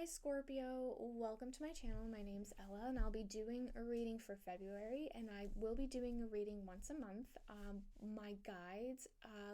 Hi Scorpio, welcome to my channel. My name's Ella and I'll be doing a reading for February, and I will be doing a reading once a month. My guides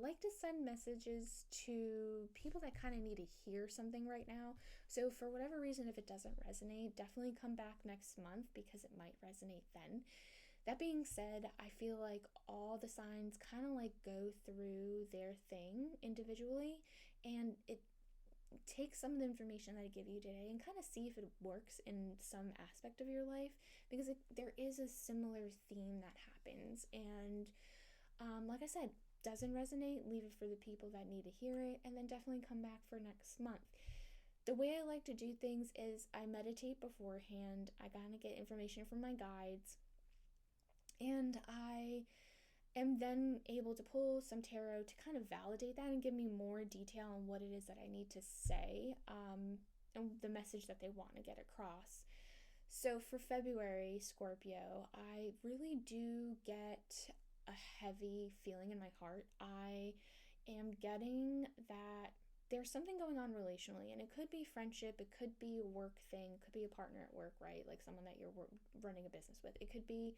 like to send messages to people that kind of need to hear something right now. So for whatever reason, if it doesn't resonate, definitely come back next month because it might resonate then. That being said, I feel like all the signs kind of like go through their thing individually, and it take some of the information that I give you today and kind of see if it works in some aspect of your life, because there is a similar theme that happens. And like I said, doesn't resonate, leave it for the people that need to hear it, and then definitely come back for next month. The way I like to do things is I meditate beforehand. I kind of get information from my guides, and I am then able to pull some tarot to kind of validate that and give me more detail on what it is that I need to say, and the message that they want to get across. So for February, Scorpio, I really do get a heavy feeling in my heart. I am getting that there's something going on relationally, and it could be friendship, it could be a work thing, it could be a partner at work, right? Like someone that you're running a business with. It could be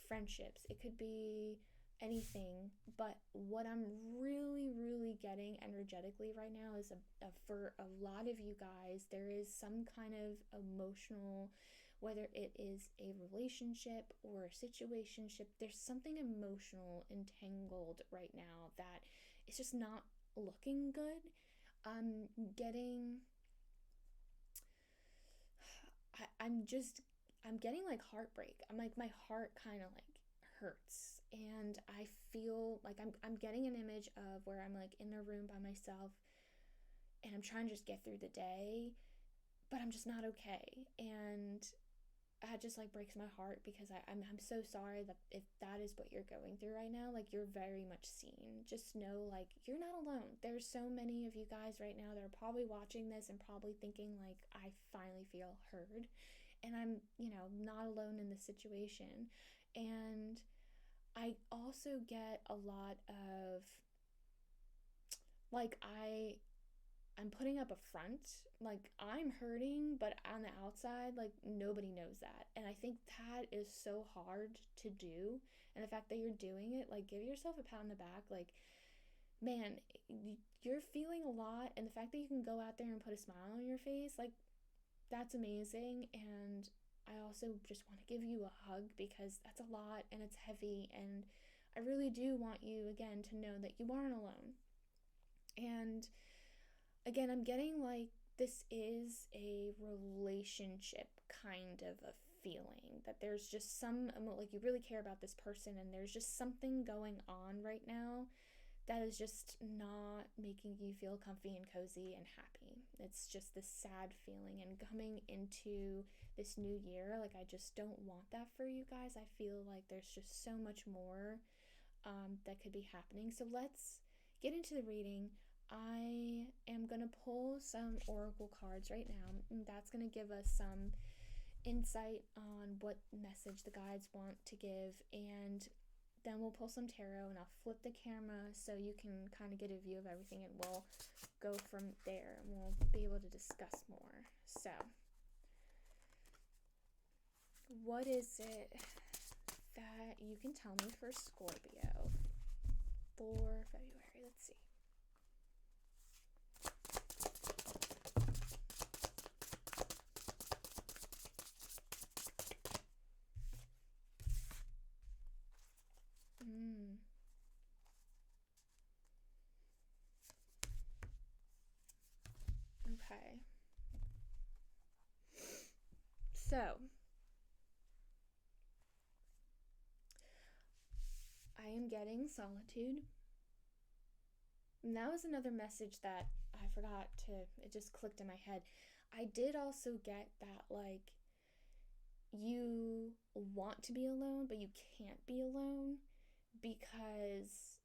friendships, it could be anything. But what I'm really getting energetically right now is for a lot of you guys, there is some kind of emotional, whether it is a relationship or a situationship, there's something emotional entangled right now that it's just not looking good. I'm getting I'm getting like heartbreak. I'm like, my heart kind of like hurts, and I feel like I'm getting an image of where I'm like in a room by myself and I'm trying to just get through the day, but I'm just not okay. And that just like breaks my heart, because I'm so sorry that if that is what you're going through right now, like you're very much seen. Just know, like, you're not alone. There's so many of you guys right now that are probably watching this and probably thinking like, I finally feel heard, and I'm, not alone in this situation. And I also get a lot of like, I'm putting up a front, like I'm hurting, but on the outside, like nobody knows that. And I think that is so hard to do. And the fact that you're doing it, like, give yourself a pat on the back. Like, man, you're feeling a lot. And the fact that you can go out there and put a smile on your face, like, that's amazing. And I also just want to give you a hug, because that's a lot and it's heavy. And I really do want you, again, to know that you aren't alone. And again, I'm getting like this is a relationship kind of a feeling, that there's just some, like, you really care about this person, and there's just something going on right now that is just not making you feel comfy and cozy and happy. It's just this sad feeling, and coming into this new year, like, I just don't want that for you guys. I feel like there's just so much more that could be happening. So let's get into the reading. I am going to pull some oracle cards right now, and that's going to give us some insight on what message the guides want to give. And then we'll pull some tarot, and I'll flip the camera so you can kind of get a view of everything, and we'll go from there, and we'll be able to discuss more. So, what is it that you can tell me for Scorpio for February? Let's see. Okay. So, I am getting solitude. And that was another message that I forgot to, it just clicked in my head. I did also get that, like, you want to be alone, but you can't be alone, because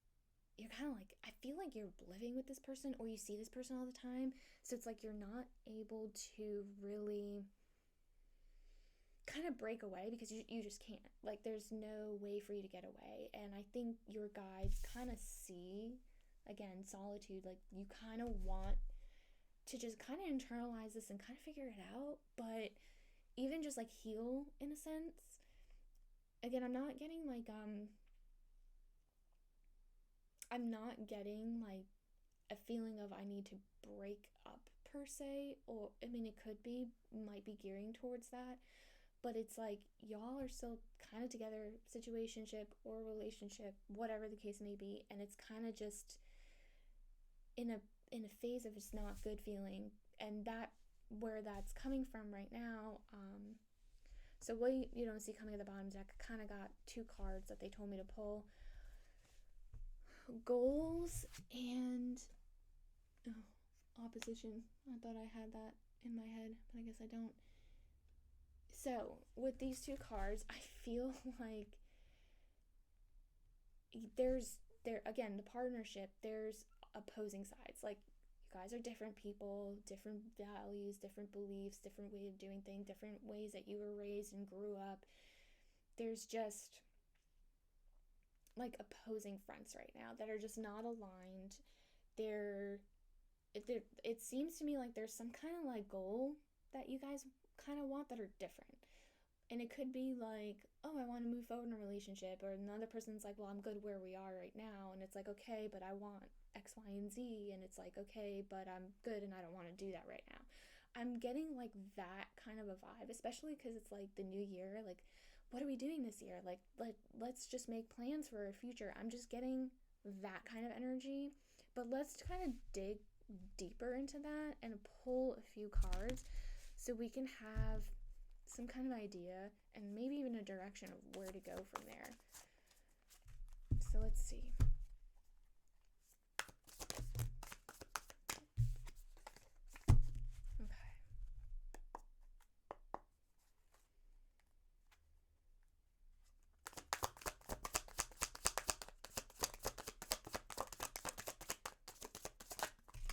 you're kind of like, I feel like you're living with this person, or you see this person all the time. So it's like you're not able to really kind of break away, because you just can't. Like, there's no way for you to get away. And I think your guides kind of see, again, solitude, like, you kind of want to just kind of internalize this and kind of figure it out, but even just like heal in a sense. Again, I'm not getting like a feeling of I need to break up per se, or I mean, it could be, might be gearing towards that, but it's like y'all are still kind of together, situationship or relationship, whatever the case may be, and it's kind of just in a phase of just not good feeling, and that where that's coming from right now. So what you don't see coming at the bottom deck, I kind of got two cards that they told me to pull: goals and opposition. I thought I had that in my head, but I guess I don't. So with these two cards, I feel like there again, the partnership, there's opposing sides. Like, you guys are different people, different values, different beliefs, different way of doing things, different ways that you were raised and grew up. There's just like opposing fronts right now that are just not aligned. It seems to me like there's some kind of like goal that you guys kind of want that are different. And it could be like, oh, I want to move forward in a relationship, or another person's like, well, I'm good where we are right now, and it's like, okay, but I want X, Y, and Z, and it's like, okay, but I'm good and I don't want to do that right now. I'm getting like that kind of a vibe, especially because it's like the new year. Like, what are we doing this year? Like, let's just make plans for our future. I'm just getting that kind of energy. But let's kind of dig deeper into that and pull a few cards so we can have some kind of idea and maybe even a direction of where to go from there. So let's see. Okay.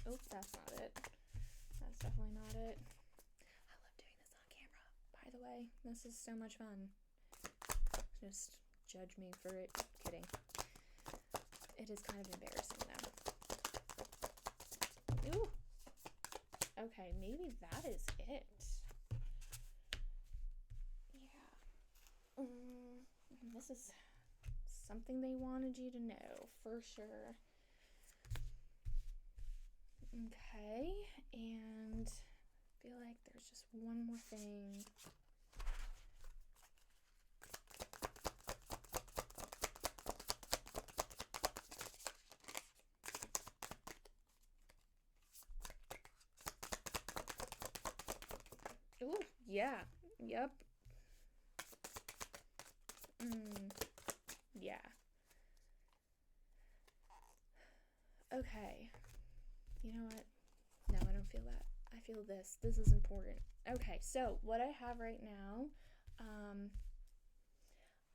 Oh, that's not it. That's definitely not it. I love doing this on camera, by the way. This is so much fun. Just judge me for it. Kidding. It is kind of embarrassing though. Ooh. Okay, maybe that is it. Yeah. This is something they wanted you to know for sure. Okay, and I feel like there's just one more thing. Ooh, yeah, yep. Yeah. Okay. You know what? No, I don't feel that. I feel this. This is important. Okay, so what I have right now,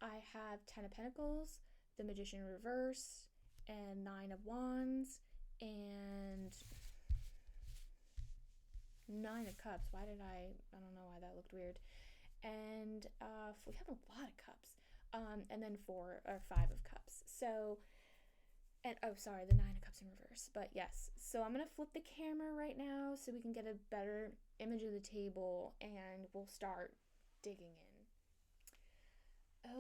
I have 10 of Pentacles, the Magician reverse, and 9 of Wands, and 9 of Cups. I don't know why that looked weird. And we have a lot of cups. And then 4 or 5 of Cups. So, and oh, sorry, the 9 of Cups in reverse. But yes, so I'm going to flip the camera right now so we can get a better image of the table, and we'll start digging in.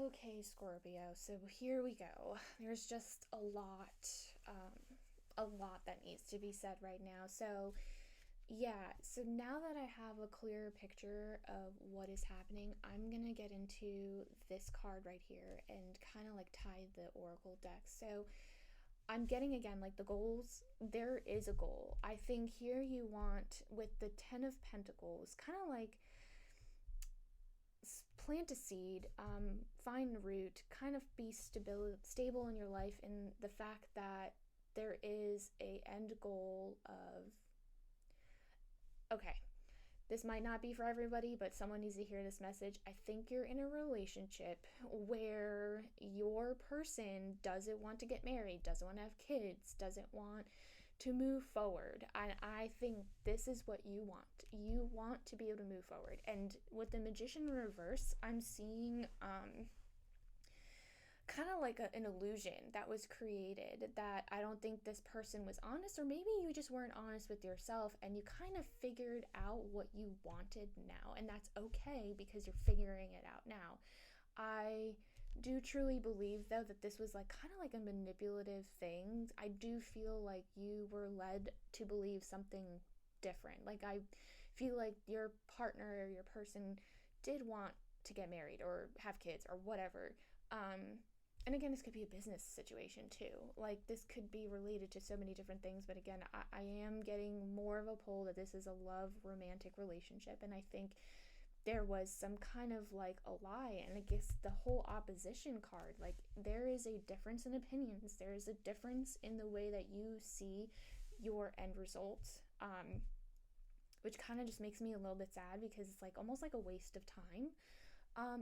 Okay, Scorpio, so here we go. There's just a lot that needs to be said right now. So yeah, so now that I have a clearer picture of what is happening, I'm gonna get into this card right here and kind of like tie the oracle deck. So I'm getting, again, like the goals. There is a goal. I think here you want, with the 10 of Pentacles, kind of like plant a seed, find a root, kind of be stable in your life, in the fact that there is a end goal of, okay, this might not be for everybody, but someone needs to hear this message. I think you're in a relationship where your person doesn't want to get married, doesn't want to have kids, doesn't want to move forward. I think this is what you want. You want to be able to move forward. And with the Magician reverse, I'm seeing kind of like an illusion that was created, that I don't think this person was honest, or maybe you just weren't honest with yourself and you kind of figured out what you wanted now, and that's okay because you're figuring it out now. I do truly believe, though, that this was like kind of like a manipulative thing. I do feel like you were led to believe something different. Like, I feel like your partner or your person did want to get married or have kids or whatever. And again, this could be a business situation too. Like, this could be related to so many different things. But again, I am getting more of a pull that this is a love romantic relationship. And I think there was some kind of like a lie. And I guess the whole opposition card, like, there is a difference in opinions. There is a difference in the way that you see your end results, which kind of just makes me a little bit sad because it's like almost like a waste of time,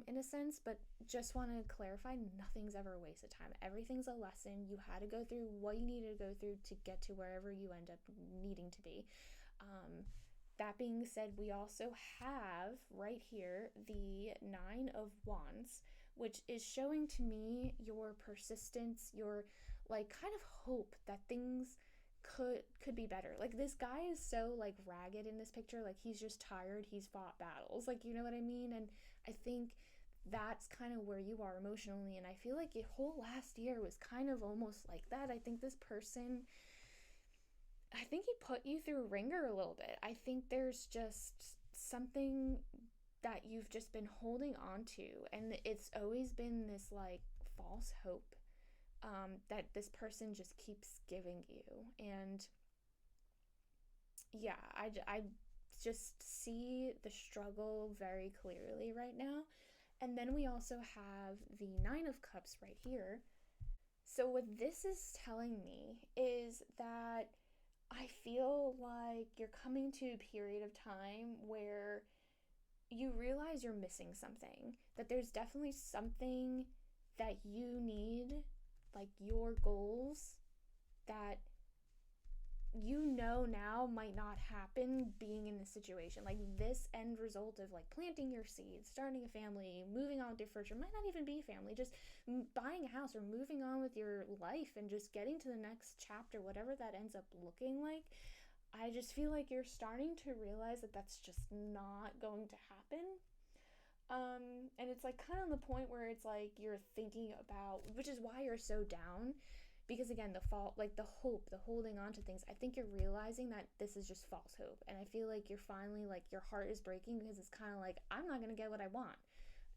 in a sense. But just want to clarify, nothing's ever a waste of time. Everything's a lesson. You had to go through what you needed to go through to get to wherever you end up needing to be. That being said, we also have right here the Nine of Wands, which is showing to me your persistence, your like kind of hope that things could be better. Like, this guy is so like ragged in this picture, like he's just tired, he's fought battles, like, you know what I mean? And I think that's kind of where you are emotionally, and I feel like your whole last year was kind of almost like that. I think this person, I think he put you through a ringer a little bit. I think there's just something that you've just been holding on to, and it's always been this like false hope, that this person just keeps giving you. And yeah, I just see the struggle very clearly right now. And then we also have the Nine of Cups right here. So what this is telling me is that I feel like you're coming to a period of time where you realize you're missing something, that there's definitely something that you need, like your goals that you know now might not happen being in this situation. Like, this end result of like planting your seeds, starting a family, moving on with your future, might not even be family, just buying a house or moving on with your life and just getting to the next chapter, whatever that ends up looking like. I just feel like you're starting to realize that that's just not going to happen. And it's like kind of the point where it's like you're thinking about, which is why you're so down, because again, the fault, like the hope, the holding on to things, I think you're realizing that this is just false hope. And I feel like you're finally, like, your heart is breaking because it's kind of like, I'm not going to get what I want.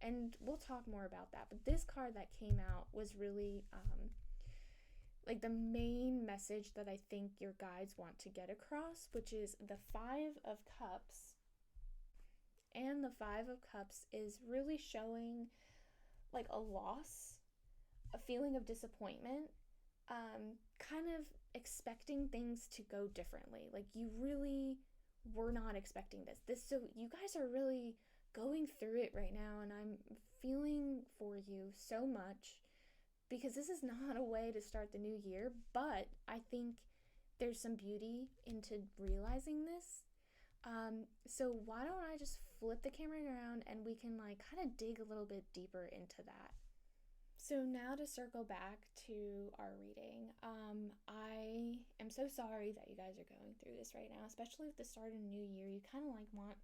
And we'll talk more about that. But this card that came out was really, like, the main message that I think your guides want to get across, which is the Five of Cups. And the Five of Cups is really showing like a loss, a feeling of disappointment, kind of expecting things to go differently. Like, you really were not expecting this. So you guys are really going through it right now, and I'm feeling for you so much, because this is not a way to start the new year. But I think there's some beauty into realizing this. So why don't I just flip the camera around and we can like kind of dig a little bit deeper into that. So now to circle back to our reading, I am so sorry that you guys are going through this right now, especially at the start of the new year. You kind of like want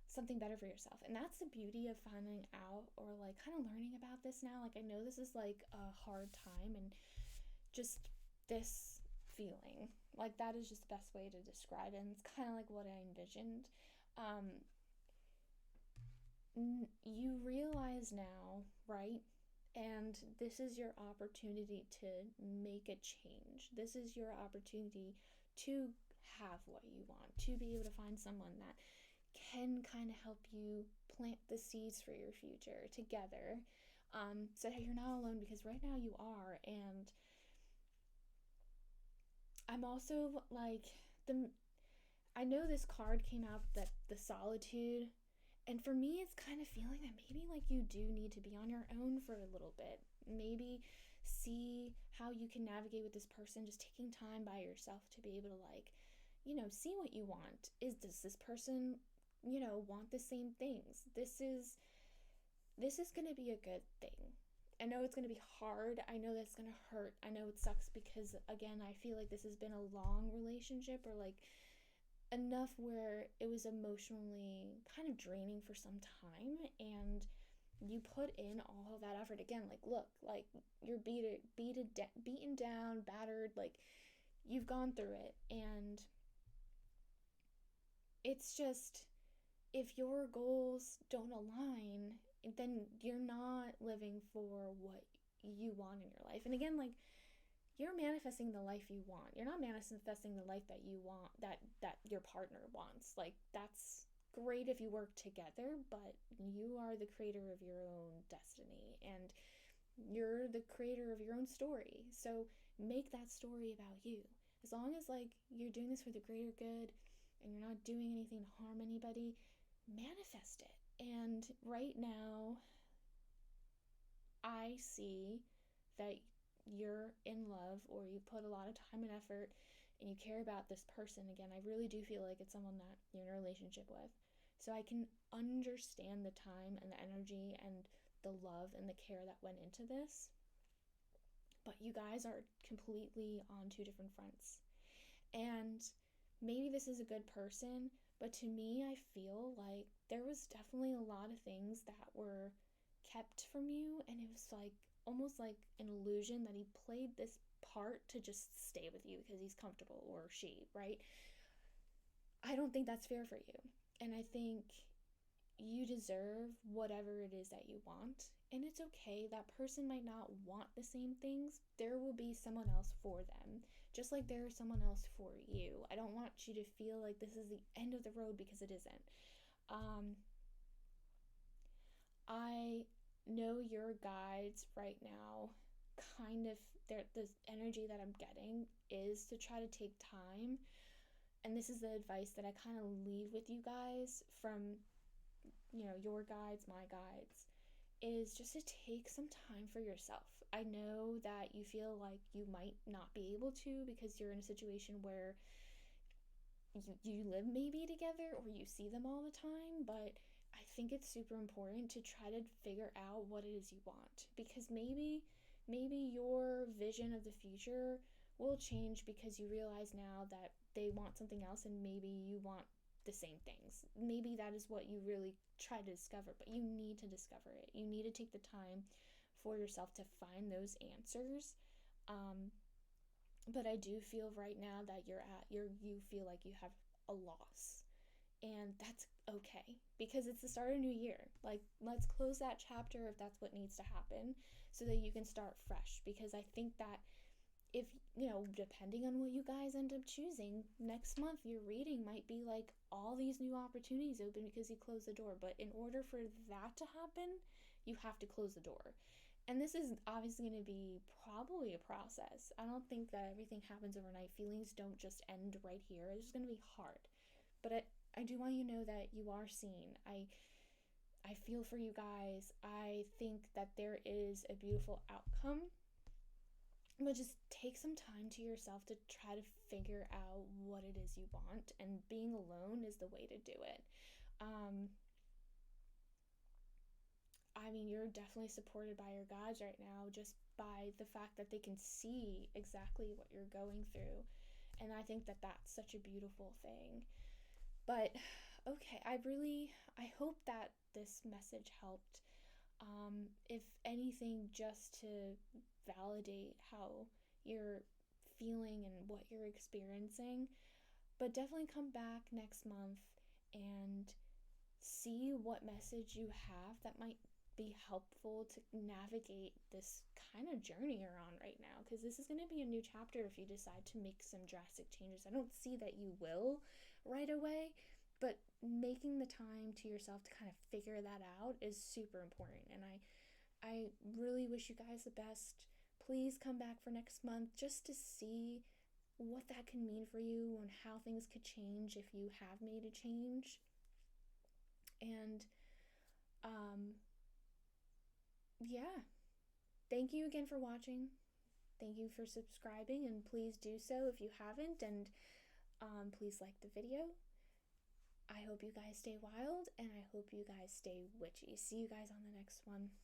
something better for yourself, and that's the beauty of finding out or like kind of learning about this now. Like, I know this is like a hard time, and just this feeling, like, that is just the best way to describe it, and it's kind of like what I envisioned. You realize now, right? And this is your opportunity to make a change. This is your opportunity to have what you want, to be able to find someone that can kind of help you plant the seeds for your future together, so that you're not alone, because right now you are. And I'm also like, I know this card came out, that the solitude, and for me it's kind of feeling that maybe like you do need to be on your own for a little bit. Maybe see how you can navigate with this person, just taking time by yourself to be able to like, see what you want. Does this person, want the same things? This is going to be a good thing. I know it's going to be hard. I know that's going to hurt. I know it sucks because, again, I feel like this has been a long relationship, or like enough where it was emotionally kind of draining for some time, and you put in all of that effort. Again, like, look, like, you're beaten down, battered, like, you've gone through it, and it's just, if your goals don't align, then you're not living for what you want in your life. And again, like, you're manifesting the life you want. You're not manifesting the life that you want, that your partner wants. Like, that's great if you work together, but you are the creator of your own destiny, and you're the creator of your own story. So make that story about you. As long as, like, you're doing this for the greater good and you're not doing anything to harm anybody, manifest it. And right now, I see that you're in love, or you put a lot of time and effort, and you care about this person. Again, I really do feel like it's someone that you're in a relationship with. So I can understand the time and the energy and the love and the care that went into this. But you guys are completely on two different fronts. And maybe this is a good person, but to me, I feel like there was definitely a lot of things that were kept from you, and it was like almost like an illusion that he played this part to just stay with you because he's comfortable, or she, right? I don't think that's fair for you. And I think you deserve whatever it is that you want. And it's okay. That person might not want the same things. There will be someone else for them, just like there is someone else for you. I don't want you to feel like this is the end of the road, because it isn't. I know your guides right now kind of, the energy that I'm getting is to try to take time. And this is the advice that I kind of leave with you guys from, your guides, my guides, is just to take some time for yourself. I know that you feel like you might not be able to because you're in a situation where you live maybe together, or you see them all the time, but I think it's super important to try to figure out what it is you want, because maybe your vision of the future will change because you realize now that they want something else, and maybe you want the same things. Maybe that is what you really try to discover, but you need to discover it. You need to take the time for yourself to find those answers. But I do feel right now that you feel like you have a loss, and that's okay, because it's the start of a new year. Like, let's close that chapter if that's what needs to happen, so that you can start fresh. Because I think that if, depending on what you guys end up choosing, next month your reading might be like all these new opportunities open because you closed the door. But in order for that to happen, you have to close the door. And this is obviously going to be probably a process. I don't think that everything happens overnight. Feelings don't just end right here. It's going to be hard. But I do want you to know that you are seen. I feel for you guys. I think that there is a beautiful outcome. But just take some time to yourself to try to figure out what it is you want. And being alone is the way to do it. You're definitely supported by your guides right now, just by the fact that they can see exactly what you're going through. And I think that that's such a beautiful thing. But okay, I hope that this message helped. If anything, just to validate how you're feeling and what you're experiencing. But definitely come back next month and see what message you have that might be helpful to navigate this kind of journey you're on right now, because this is going to be a new chapter if you decide to make some drastic changes. I don't see that you will right away, but making the time to yourself to kind of figure that out is super important. And I really wish you guys the best. Please come back for next month just to see what that can mean for you and how things could change if you have made a change. And yeah, thank you again for watching. Thank you for subscribing, and please do so if you haven't, and please like the video. I hope you guys stay wild, and I hope you guys stay witchy. See you guys on the next one.